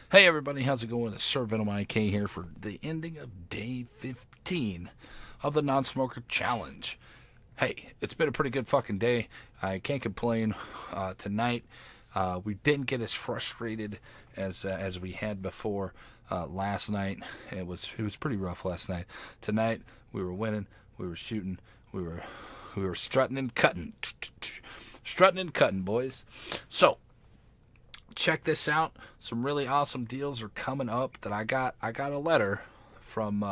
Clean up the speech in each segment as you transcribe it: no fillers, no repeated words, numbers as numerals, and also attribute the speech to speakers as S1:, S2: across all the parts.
S1: Hey everybody, how's it going? It's Sir Venom IK here for the ending of day 15 of the Non-Smoker Challenge. Hey, it's been a pretty good fucking day. I can't complain. Tonight, we didn't get as frustrated as we had before last night. It was pretty rough last night. Tonight, we were winning, we were shooting, we were strutting and cutting, strutting and cutting, boys. So check this out. Some really awesome deals are coming up that I got. I got a letter from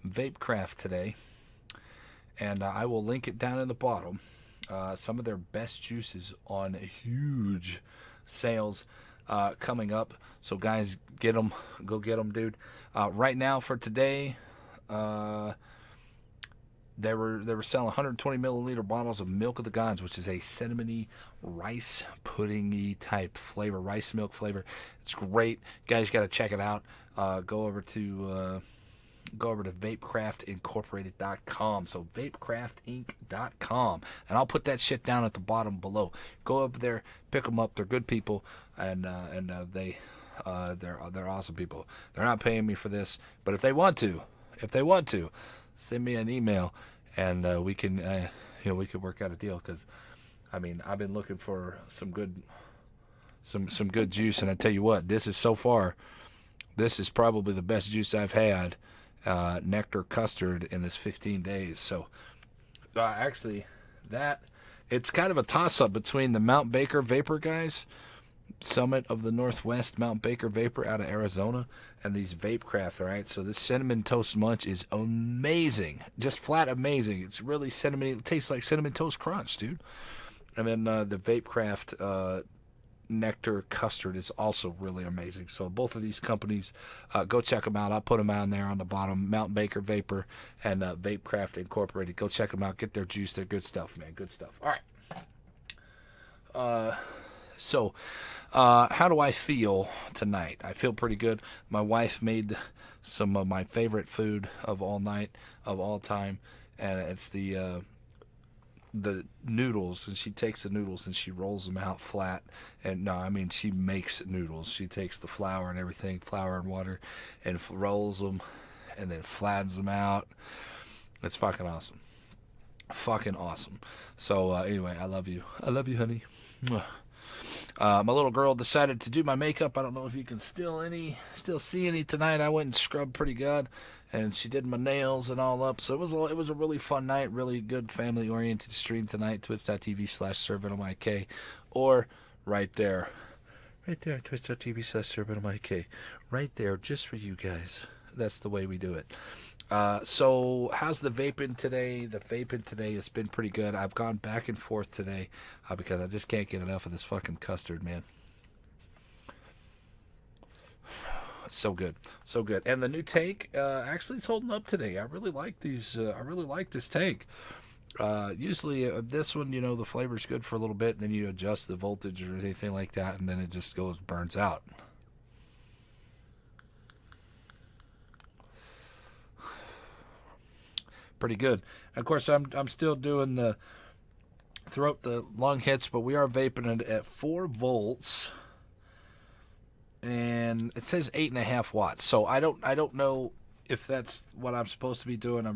S1: Vapecraft today, and I will link it down in the bottom. Some of their best juices on huge sales coming up. So guys, get them. Go get them, dude. Right now for today, they were selling 120 milliliter bottles of Milk of the Gods, which is a cinnamony rice puddingy type flavor, rice milk flavor. It's great, guys. Got to check it out. Go over to vapecraftincorporated.com. So vapecraftinc.com, and I'll put that shit down at the bottom below. Go up there, pick them up. They're good people, and they're awesome people. They're not paying me for this, but if they want to, send me an email, and we can we could work out a deal. Because I mean, I've been looking for some good juice, and I tell you what, this is probably the best juice I've had, nectar custard, in this 15 days. So actually, that it's kind of a toss up between the Mount Baker Vapor guys, Summit of the Northwest, Mount Baker Vapor out of Arizona, and these Vapecraft. All right, so this cinnamon toast munch is amazing, just flat amazing. It's really cinnamony. It tastes like cinnamon toast crunch, dude. And then the Vapecraft nectar custard is also really amazing. So both of these companies, go check them out. I'll put them out there on the bottom. Mount Baker Vapor and Vapecraft Incorporated. Go check them out. Get their juice. They're good stuff, man. Good stuff. All right. So, how do I feel tonight? I feel pretty good. My wife made some of my favorite food of all night, of all time, and it's the noodles. And she takes the noodles and she rolls them out flat. And no, I mean, she makes noodles. She takes the flour and everything, flour and water, and rolls them, and then flattens them out. It's fucking awesome. Fucking awesome. So anyway, I love you. I love you, honey. My little girl decided to do my makeup. I don't know if you can still see any tonight. I went and scrubbed pretty good, and she did my nails and all up. So it was a really fun night, really good family oriented stream tonight. Twitch.tv/SirVenomIK, or right there, Twitch.tv/SirVenomIK, right there, just for you guys. That's the way we do it. So how's the vaping today? The vaping today has been pretty good. I've gone back and forth today because I just can't get enough of this fucking custard, man. It's so good, so good. And the new take actually is holding up today. I really like these. I really like this take. Usually this one, the flavor's good for a little bit, and then you adjust the voltage or anything like that, and then it just burns out. Pretty good. Of course, I'm still doing the throat, the lung hits, but we are vaping it at 4 volts, and it says 8.5 watts. So I don't know if that's what I'm supposed to be doing. I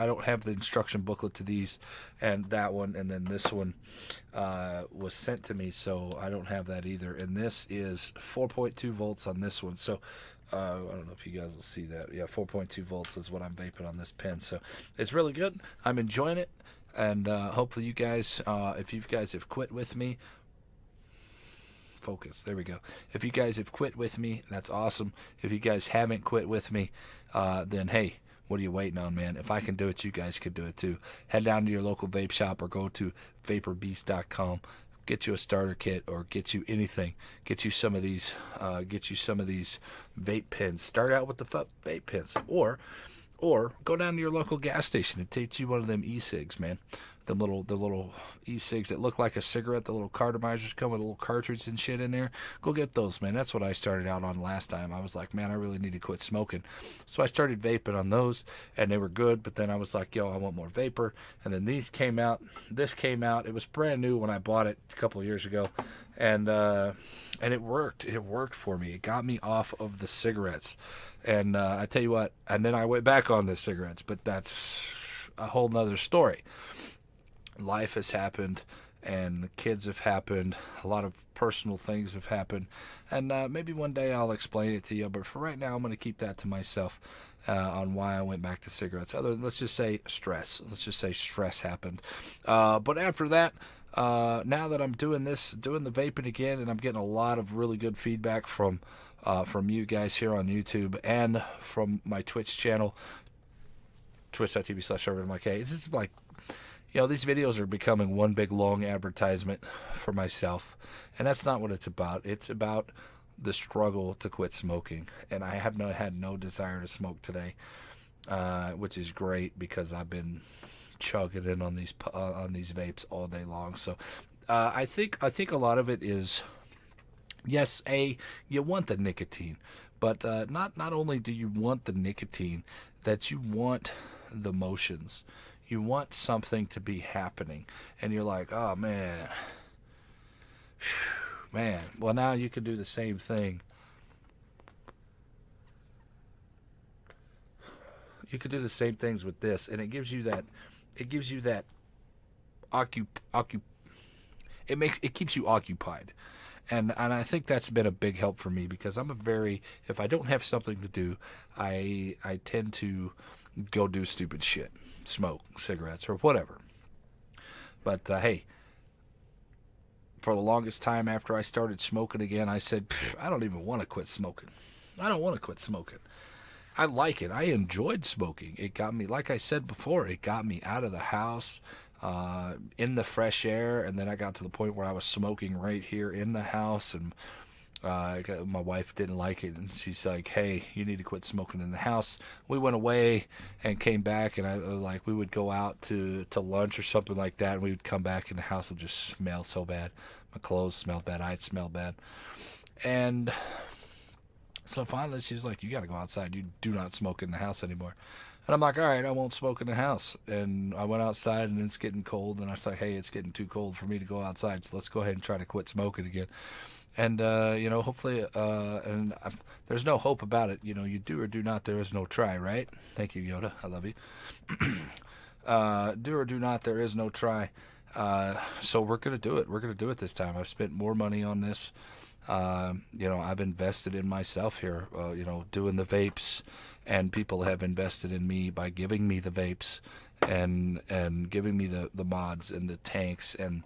S1: don't have the instruction booklet to these, and that one, and then this one was sent to me, so I don't have that either. And this is 4.2 volts on this one. So I don't know if you guys will see that. Yeah, 4.2 volts is what I'm vaping on this pen. So it's really good. I'm enjoying it. And hopefully you guys, if you guys have quit with me, focus. There we go. If you guys have quit with me, that's awesome. If you guys haven't quit with me, then hey, what are you waiting on, man? If I can do it, you guys can do it too. Head down to your local vape shop or go to vaporbeast.com. Get you a starter kit, or get you anything. Get you some of these. Vape pens. Start out with the vape pens, or go down to your local gas station and take you one of them e-cigs, man. the little e-cigs that look like a cigarette. The little cartomizers come with a little cartridge and shit in there. Go get those, man. That's what I started out on last time. I was like, man, I really need to quit smoking. So I started vaping on those, and they were good. But then I was like, yo, I want more vapor. And then these came out. This came out. It was brand new when I bought it a couple of years ago, and it worked. It worked for me. It got me off of the cigarettes. And I tell you what, and then I went back on the cigarettes, but that's a whole nother story. Life has happened, and kids have happened. A lot of personal things have happened, and maybe one day I'll explain it to you. But for right now, I'm going to keep that to myself on why I went back to cigarettes. Other than, let's just say stress. Let's just say stress happened. But after that, now that I'm doing the vaping again, and I'm getting a lot of really good feedback from you guys here on YouTube and from my Twitch channel, twitch.tv/ServantMK. It's just like, these videos are becoming one big long advertisement for myself, and that's not what it's about. It's about the struggle to quit smoking, and I have had no desire to smoke today, which is great because I've been chugging in on these vapes all day long. So I think a lot of it is, yes, you want the nicotine, but not only do you want the nicotine, that you want the motions. You want something to be happening, and you're like, oh man, man. Well, now you can do the same thing. You could do the same things with this, and it gives you that. It gives you that. It keeps you occupied, and I think that's been a big help for me, because if I don't have something to do, I tend to go do stupid shit, smoke cigarettes or whatever. But hey, for the longest time after I started smoking again, I said, I don't even want to quit smoking. I don't want to quit smoking. I like it. I enjoyed smoking. It got me, like I said before, it got me out of the house, in the fresh air, and then I got to the point where I was smoking right here in the house, and my wife didn't like it, and she's like, hey, you need to quit smoking in the house. We went away and came back, and we would go out to lunch or something like that, and we would come back, and the house would just smell so bad. My clothes smelled bad. I'd smell bad. And so finally she's like, you got to go outside. You do not smoke in the house anymore. And I'm like, all right, I won't smoke in the house. And I went outside, and it's getting cold, and I was like, hey, it's getting too cold for me to go outside, so let's go ahead and try to quit smoking again. And, hopefully, there's no hope about it. You do or do not, there is no try, right? Thank you, Yoda. I love you. Do or do not, there is no try. So we're going to do it. We're going to do it this time. I've spent more money on this. I've invested in myself here, doing the vapes, and people have invested in me by giving me the vapes and giving me the mods and the tanks and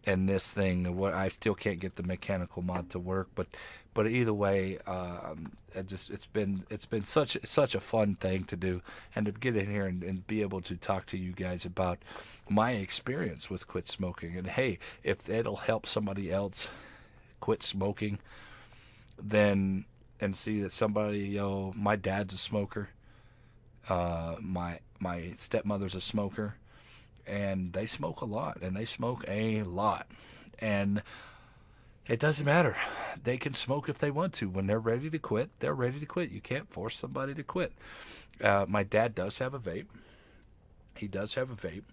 S1: this thing. What I still can't get the mechanical mod to work, but either way, it's been such a fun thing to do, and to get in here and be able to talk to you guys about my experience with quit smoking. And hey, if it'll help somebody else quit smoking, then, and see that somebody, my dad's a smoker, my stepmother's a smoker, and they smoke a lot, and it doesn't matter. They can smoke if they want to. When they're ready to quit, they're ready to quit. You can't force somebody to quit. My dad does have a vape. He does have a vape,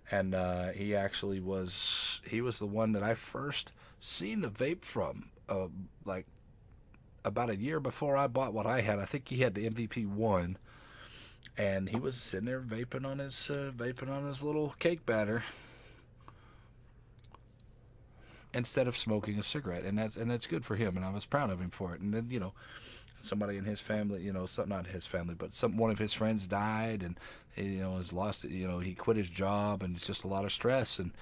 S1: and he actually was the one that I first seen the vape from, like about a year before I bought what I had. I think he had the MVP 1, and he was sitting there vaping on his little cake batter instead of smoking a cigarette, and that's good for him, and I was proud of him for it. And then somebody in his family, not his family, but one of his friends died, and has lost it. He quit his job, and it's just a lot of stress, and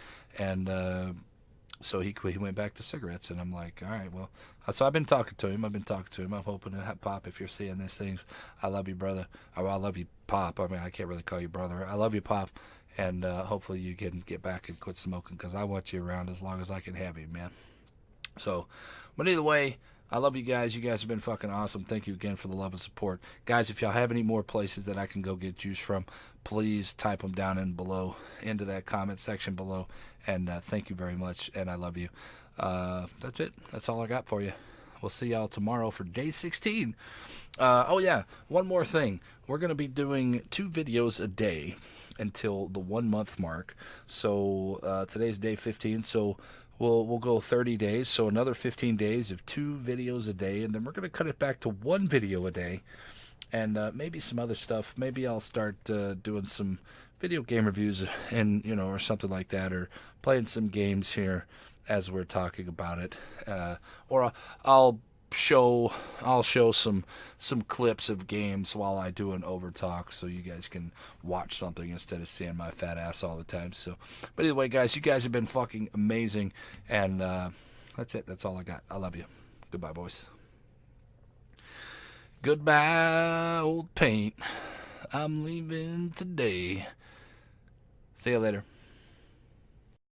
S1: so he quit. He went back to cigarettes, and I'm like, all right, well. So I've been talking to him. I'm hoping to have Pop, if you're seeing these things, I love you, brother. Or I love you, Pop. I mean, I can't really call you brother. I love you, Pop, and hopefully you can get back and quit smoking, because I want you around as long as I can have you, man. So, but either way, I love you guys. You guys have been fucking awesome. Thank you again for the love and support. Guys, if y'all have any more places that I can go get juice from, please type them down in below, into that comment section below. And thank you very much, and I love you. That's it. That's all I got for you. We'll see y'all tomorrow for day 16. Oh, yeah. One more thing. We're going to be doing 2 videos a day until the 1 month mark. So today's day 15. So we'll go 30 days. So another 15 days of 2 videos a day. And then we're going to cut it back to 1 video a day. And maybe some other stuff. Maybe I'll start doing some video game reviews and, you know, or something like that. Or playing some games here as we're talking about it, or I'll show some clips of games while I do an overtalk, so you guys can watch something instead of seeing my fat ass all the time. So, but either way, guys, you guys have been fucking amazing, and that's it. That's all I got. I love you. Goodbye, boys. Goodbye, old paint. I'm leaving today. See you later.